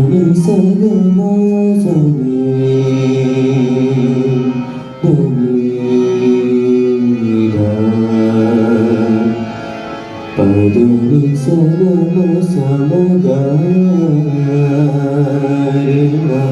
ni sa ga ma sa ni da ni da pa da ni sa ga ma sa ma ga re ga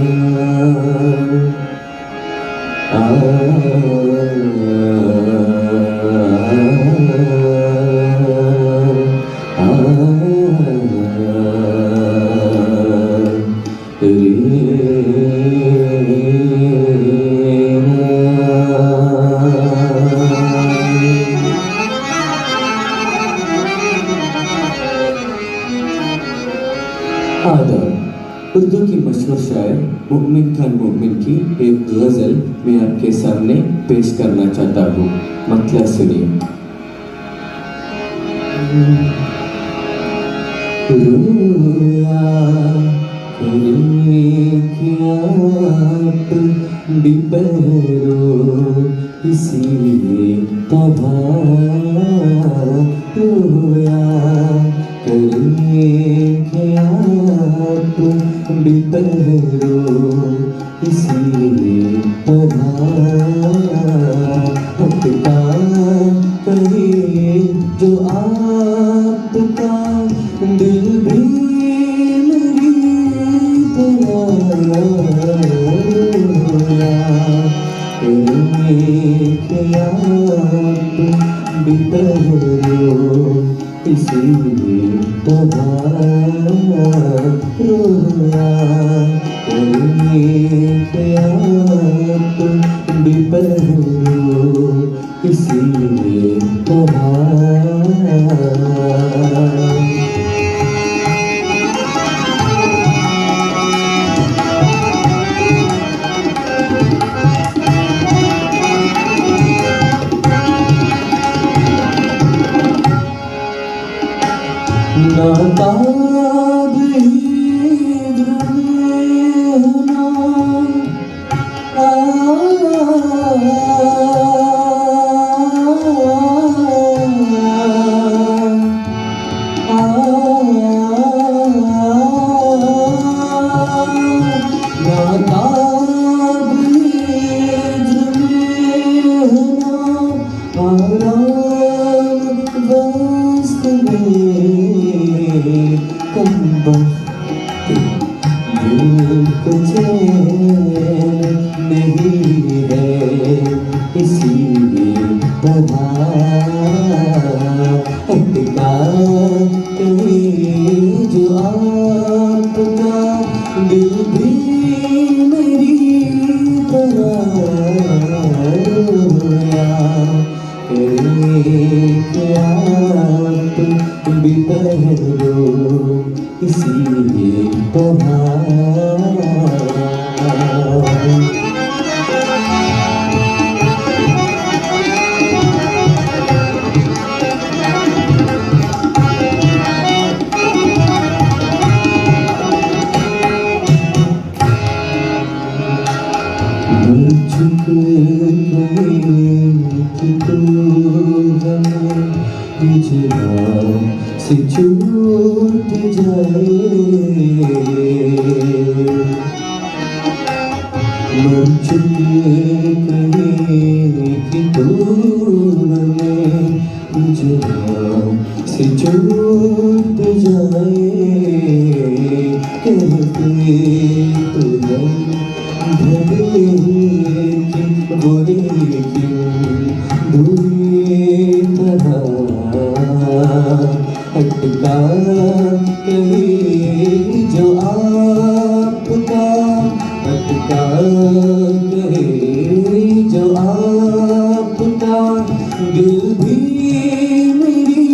आदब उर्दू की मशहूर शायर मोमिन खान मोमिन की एक गज़ल मैं आपके सामने पेश करना चाहता हूँ। मतलब सुनिए। रोया क्या डिपरो इसी तरह रोया क्या डिपरो इसी तरह हटका कहे जो आपका दिल भी मेरी तरह क्या बितरो इसी तरह रोया क्या बितरो इसी तरह। नाताब हिंद में ना नाताब हिंद में ना वस्त में दिल को चैन नहीं है इसी तरह अटका कहीं जो आपका दिल भी मेरी तरह रोया क्या बितरो इसी तरह। से छूट जाए मन चुके कहीं कि दूर में मुझे से छूट जाए कहते तो धरे कि बोले क्यों दूरी तरह हटका कहीं जो आपका हटका कहीं जो आपका दिल भी मेरी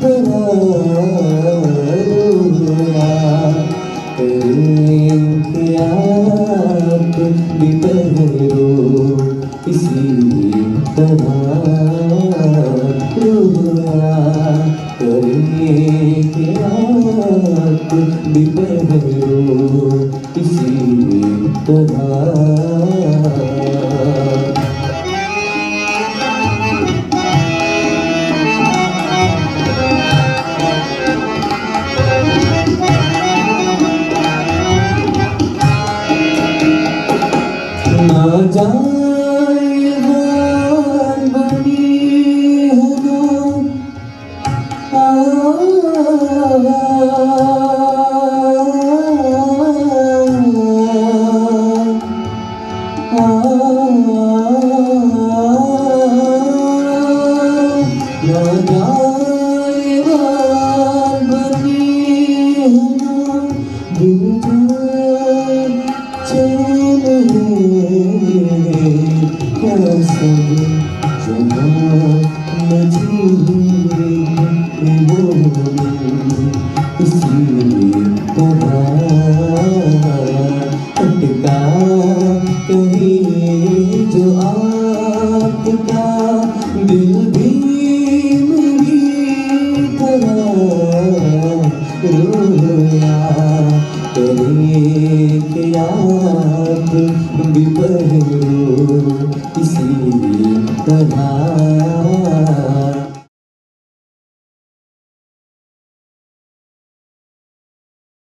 तरह रोया क्या बितरो इसी तरह रोया क्या बितरो इसी तरह। जाए बात बनी है ना ना जाए बात बनी है ना दिल जाए चैन है क्या सब जहाँ मझी इसीलिए अटका कहीं जो आपका दिल भी मेरी तरह रोया करे कि आप भी पढ़ो इसी तरह